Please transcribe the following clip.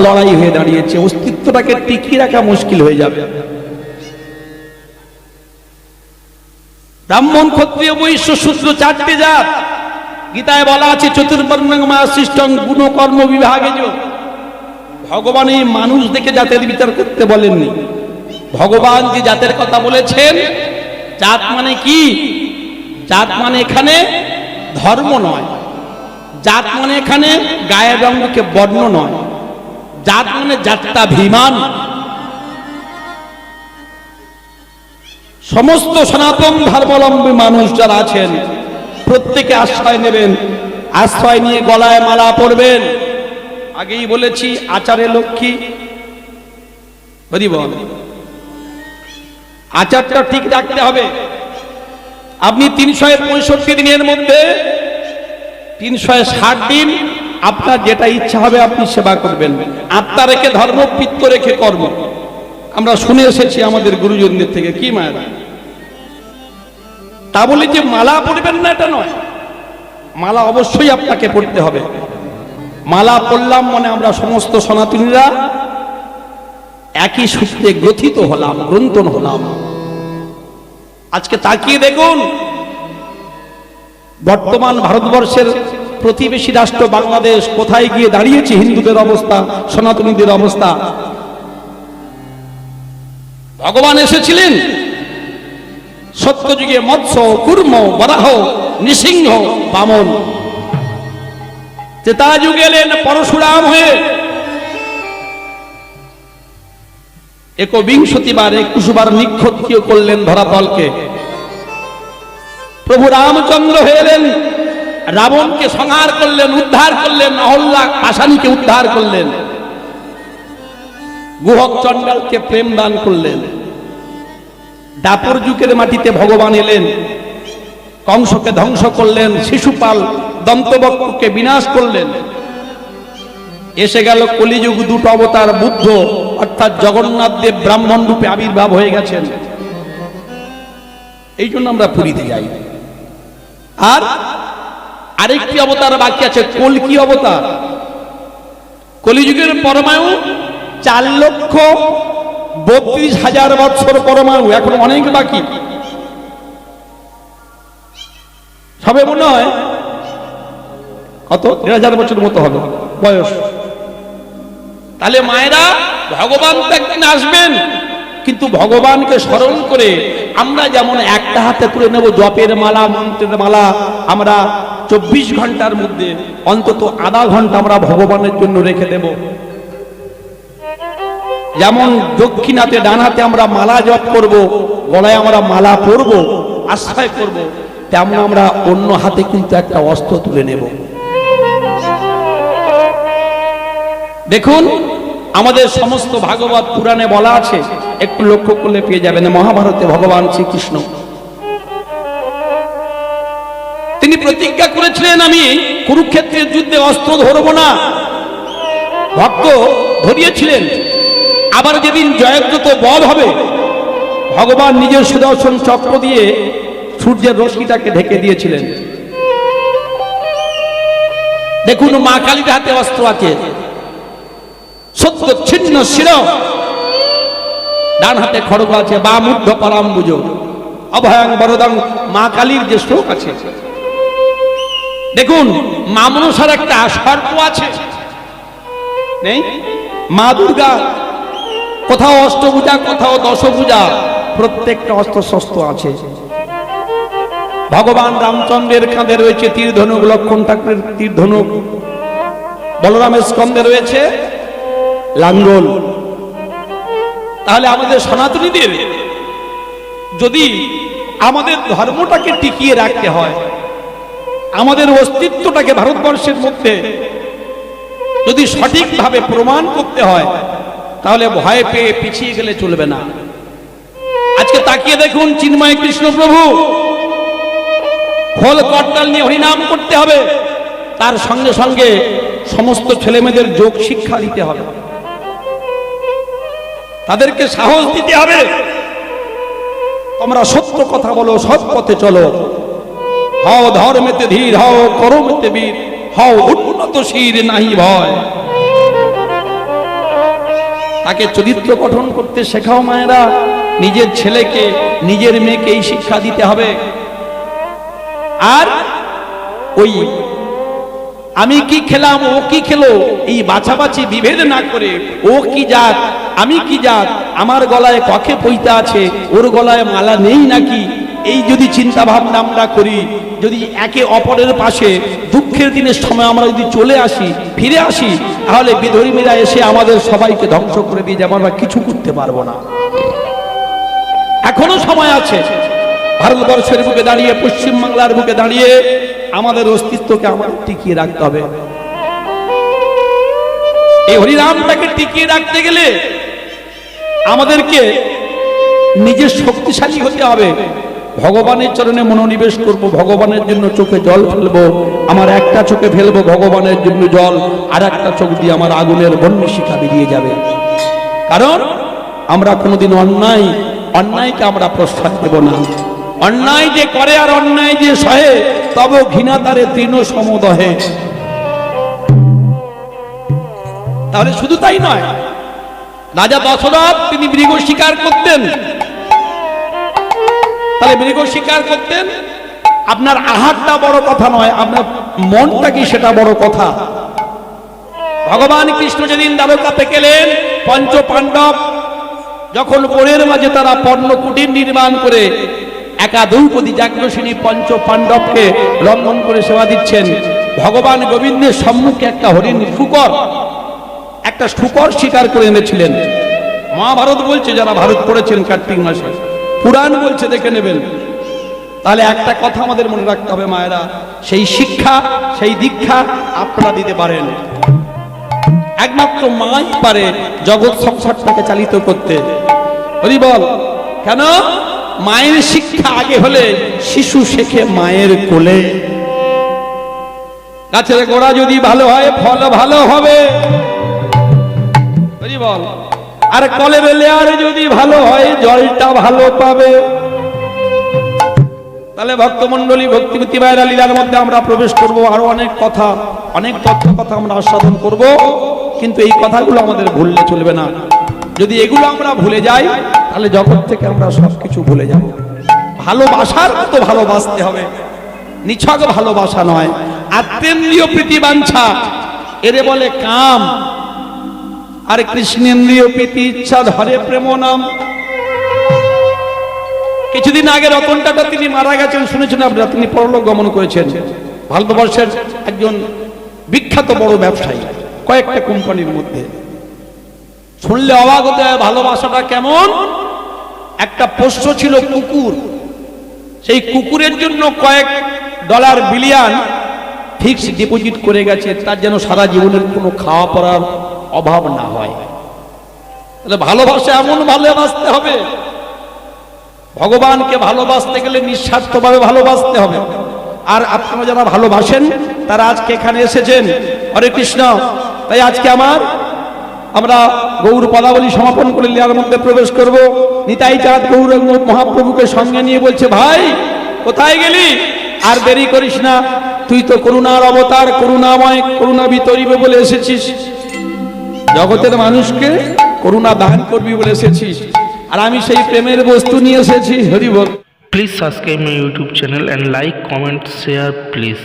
লড়াই হয়ে দাঁড়িয়েছে, অস্তিত্বটাকে টিকিয়ে রাখা মুশকিল হয়ে যাবে। ব্রাহ্মণ, ক্ষত্রিয়, বৈশ্য, শূদ্র চারটে জাত। গীতায় বলা আছে চতুর্বর্ণং মা সৃষ্টং গুণ কর্ম বিভাগে। ভগবান এই মানুষ দেখে জাতের বিচার করতে বলেননি। ভগবান যে জাতের কথা বলেছেন, জাত মানে কি? জাত মানে এখানে ধর্ম নয়, জাত মানে এখানে গায়ের রঙকে বর্ণ নয়, জাত মানে জাত্যাভিমান। সমস্ত সনাতন ধর্মাবলম্বী মানুষ যারা আছেন প্রত্যেকে আশ্রয় নেবেন, আশ্রয় নিয়ে গলায় মালা পরবেন। আগেই বলেছি আচারে লক্ষ্মী। বল, আচারটা ঠিক রাখতে হবে। আপনি 365 দিনের মধ্যে 360 দিন আপনার যেটা ইচ্ছা হবে আপনি সেবা করবেন। আত্মা রেখে ধর্ম, পিত্ত রেখে কর্ম। আমরা শুনে এসেছি আমাদের গুরুজনদের থেকে। কি মায়েরা? তা বলে যে মালা পরবেন না এটা নয়, মালা অবশ্যই আপনাকে পড়তে হবে। মালা পড়লাম মানে আমরা সমস্ত সনাতনীরা একই সূত্রে গ্রথিত হলাম, গ্রন্থন হলাম। আজকে তাকিয়ে দেখুন, বর্তমান ভারতবর্ষের প্রতিবেশী রাষ্ট্র বাংলাদেশ কোথায় গিয়ে দাঁড়িয়েছে। হিন্দুদের অবস্থা, সনাতনীদের অবস্থা। ভগবান এসেছিলেন সত্যযুগে মৎস্য, কুর্ম, বরাহ, নৃসিংহ, বামন। ত্রেতা যুগে এলেন পরশুরাম হয়ে। 21 বার নিক্ষত্রিয় করলেন ধরাতলকে। প্রভু রামচন্দ্র হয়ে এলেন, রাবণকে সংহার করলেন, উদ্ধার করলেন, অহল্যা পাশানীকে উদ্ধার করলেন, গুহক চণ্ডালকে প্রেম দান করলেন। দাপর যুগের মাটিতে ভগবান এলেন, কংসকে ধ্বংস করলেন, শিশুপাল দন্তবক্রকে বিনাশ করলেন। এসে গেল কলিযুগ, দুটো অবতার, বুদ্ধ অর্থাৎ জগন্নাথ দেব ব্রাহ্মণ রূপে আবির্ভাব হয়ে গেছেন। এই জন্য আমরা পুরীতে যাই। আর আরেকটি অবতার বাকি আছে, কল্কি অবতার। কলিযুগের পরমায়ু 4,32,000 বৎসর পরমায়ু, এখন অনেক বাকি। সবে মনে হয় কত 1,000 বছর মতো হবে বয়স। তাহলে মায়েরা, ভগবান তো একদিন আসবেন, কিন্তু ভগবানকে স্মরণ করে আমরা যেমন একটা হাতে তুলে নেব জপের মালা, মন্ত্রের মালা, আমরা 24 ঘন্টার মধ্যে অন্তত আধা ঘন্টা আমরা ভগবানের জন্য রেখে দেব। যেমন দক্ষিণাতে ডান হাতে আমরা মালা জপ করব, গলায় আমরা মালা পরব, আশ্রয় করব, তেমন আমরা অন্য হাতে কিন্তু একটা অস্ত্র তুলে নেব। দেখুন, আমাদের সমস্ত ভাগবত পুরাণে বলা আছে, একটু লক্ষ্য করলে পেয়ে যাবেন। মহাভারতে ভগবান শ্রীকৃষ্ণ তিনি প্রতিজ্ঞা করেছিলেন, আমি কুরুক্ষেত্রের যুদ্ধে অস্ত্র ধরব না। ভক্ত ধরিয়েছিলেন। আবার যেদিন জয়দ্রথ বধ হবে, ভগবান নিজের সুদর্শন চক্র দিয়ে সূর্যের রশ্মিটাকে ঢেকে দিয়েছিলেন। দেখুন, মা কালীর হাতে অস্ত্র আছে, সত্য ছিন্ন শির, ডান হাতে খড়গ আছে, বাম ঊর্ধ্ব পরাম্বুজ, অভয়ং বরদং, মা কালীর যে শ্লোক আছে। দেখুন, মা মনসার একটা সর্প আছে, নেই? মা দুর্গা কোথাও অষ্টভুজা, কোথাও দশভুজা, প্রত্যেকটা অস্ত্র শস্ত্র আছে। ভগবান রামচন্দ্রের কাঁধে রয়েছে তীর ধনুক, লক্ষ্মণ ঠাকুরের তীর ধনুক, বলরামের স্কন্ধে রয়েছে লাঙ্গল। তাহলে আমাদের সনাতনীদের যদি আমাদের ধর্মটাকে টিকিয়ে রাখতে হয়, আমাদের অস্তিত্বটাকে ভারতবর্ষের মধ্যে যদি সঠিকভাবে প্রমাণ করতে হয়, তাহলে ভয় পেয়ে পিছিয়ে গেলে চলবে না। আজকে তাকিয়ে দেখুন, চিন্ময় কৃষ্ণ প্রভু খোল করতাল নিয়ে হরিনাম করতে হবে, তার সঙ্গে সঙ্গে সমস্ত ছেলেমেয়েদের যোগ শিক্ষা দিতে হবে, তাদেরকে সাহস দিতে হবে। তোমরা সত্য কথা বলো, সৎ পথে চলো, হও ধর্মেতে ধীর, হও কর্মেতে বীর, হও উন্নত শির নাহি ভয়। তাকে চরিত্র গঠন করতে শেখাও মায়েরা। নিজের ছেলেকে নিজের মেয়েকে এই শিক্ষা দিতে হবে। আর ওই আমি কি খেলাম ও কি খেলো এই বাছাবাছি বিভেদ না করে, ও কি জাত আমি কি জাত, আমার গলায় কখে পইতা আছে ওর গলায় মালা নেই নাকি, এই যদি চিন্তা ভাবনা আমরা করি, যদি একে অপরের পাশে দুঃখের দিনের সময় আমরা যদি চলে আসি, ফিরে আসি, তাহলে বিধর্মীরা এসে আমাদের সবাইকে ধ্বংস করে দিয়ে যাবে, আমরা কিছু করতে পারবো না। এখনো সময় আছে। ভারতবর্ষের বুকে দাঁড়িয়ে, পশ্চিম বাংলার বুকে দাঁড়িয়ে আমাদের অস্তিত্বকে আমাদের টিকিয়ে রাখতে হবে। এই হরিনামটাকে টিকিয়ে রাখতে গেলে আমাদেরকে নিজের শক্তিশালী হতে হবে। ভগবানের চরণে মনোনিবেশ করব, ভগবানের জন্য চোখে জল ফেলবো, আমার একটা চোখে ফেলবো ভগবানের জন্য জল, আর একটা চোখ দিয়ে আমার আগুনের বহ্নিশিখা বেরিয়ে যাবে। কারণ আমরা কোনোদিন অন্যায়কে আমরা প্রশ্রয় দেব না। অন্যায় যে করে আর অন্যায় যে সহে, তব ঘৃণা তারে তৃণ সমদহে। তাহলে শুধু তাই নয়, রাজা দশরথ তিনি মৃগ শিকার করতেন। তাহলে মৃগ শিকার করতেন, আপনার আহারটা বড় কথা নয়, আপনার মনটা কি সেটা বড় কথা। ভগবান কৃষ্ণ যেদিন দ্বারকাতে গেলেন, পঞ্চ পাণ্ডব যখন বনের মাঝে তারা পর্ণ কুটির নির্মাণ করে একা দ্রৌপদী যাজ্ঞসেনী পঞ্চ পাণ্ডবকে রন্ধন করে সেবা দিচ্ছেন, ভগবান গোবিন্দের সম্মুখে একটা হরিণ একটা শুকর শিকার করে এনেছিলেন। মহাভারত বলছে, যারা ভারত পড়েছেন কার্তিক মাসে, পুরাণ বলছে, দেখে নেবেন। তাহলে একটা কথা আমাদের মনে রাখতে হবে মায়েরা, সেই শিক্ষা সেই দীক্ষা আপনারা দিতে পারেন। একমাত্র মাই পারে জগৎ সংসারটাকে চালিত করতে। হরি বল। কেন? মায়ের শিক্ষা আগে হলে শিশু শেখে মায়ের কোলে। গাছের গোড়া যদি ভালো হয় ফল ভালো হবে। হরি বল। আর কলের লেয়ার যদি ভালো হয় জলটা ভালো পাবে। তাহলে ভক্তমন্ডলী, ভক্তিমতী মায়েরা, লীলার মধ্যে আমরা প্রবেশ করব। আরো অনেক কথা, অনেক তথ্য কথা আমরা আস্বাদন করব, কিন্তু এই কথাগুলো আমাদের ভুললে চলবে না। যদি এগুলো আমরা ভুলে যাই, তাহলে জগৎ থেকে আমরা সবকিছু ভুলে যাব। ভালোবাসার মতো ভালোবাসতে হবে, নিছক ভালোবাসা নয়। আত্মেন্দ্রিয় প্রীতি বাঞ্ছা এরে বলে কাম, আর কৃষ্ণেন্দ্রিয় প্রীতি ইচ্ছা ধরে প্রেম নাম। কিছুদিন আগে রতন টাটা তিনি মারা গেছেন, শুনেছেন আপনারা? তিনি পরলোক গমন করেছেন। ভারতবর্ষের একজন বিখ্যাত বড় ব্যবসায়ী, কয়েকটা কোম্পানির মধ্যে। শুনলে অবাক হতে হয় ভালোবাসাটা কেমন। একটা পোষ্য ছিল কুকুর, সেই কুকুরের জন্য কয়েক ডলার বিলিয়ন ফিক্সড ডিপোজিট করে গেছে, তার যেন সারা জীবনের কোনো খাওয়া পড়ার অভাব না হয়। তাহলে ভালোবাসা এমন ভালোবাসতে হবে। ভগবানকে ভালোবাসতে গেলে নিঃস্বার্থভাবে ভালোবাসতে হবে। আর আপনারা যারা ভালোবাসেন তারা আজকে এখানে এসেছেন, হরে কৃষ্ণ। তাই আজকে আমরা গৌর পদাবলী সমাপন করে লীলার মধ্যে প্রবেশ করব। নিতাই চাঁদ গৌরাঙ্গ মহাপ্রভুকে সঙ্গে নিয়ে বলছে, ভাই কোথায় গেলি? আর দেরি করিস না, তুই তো করুণার অবতার, করুণাময়, করুণা বিতরিবে বলে এসেছিস, জগতের মানুষকে করুণা দান করবি বলে এসেছিস, আর আমি সেই প্রেমের বস্তু নিয়ে এসেছি। হরি বল। Please subscribe my YouTube channel and like, comment, share please.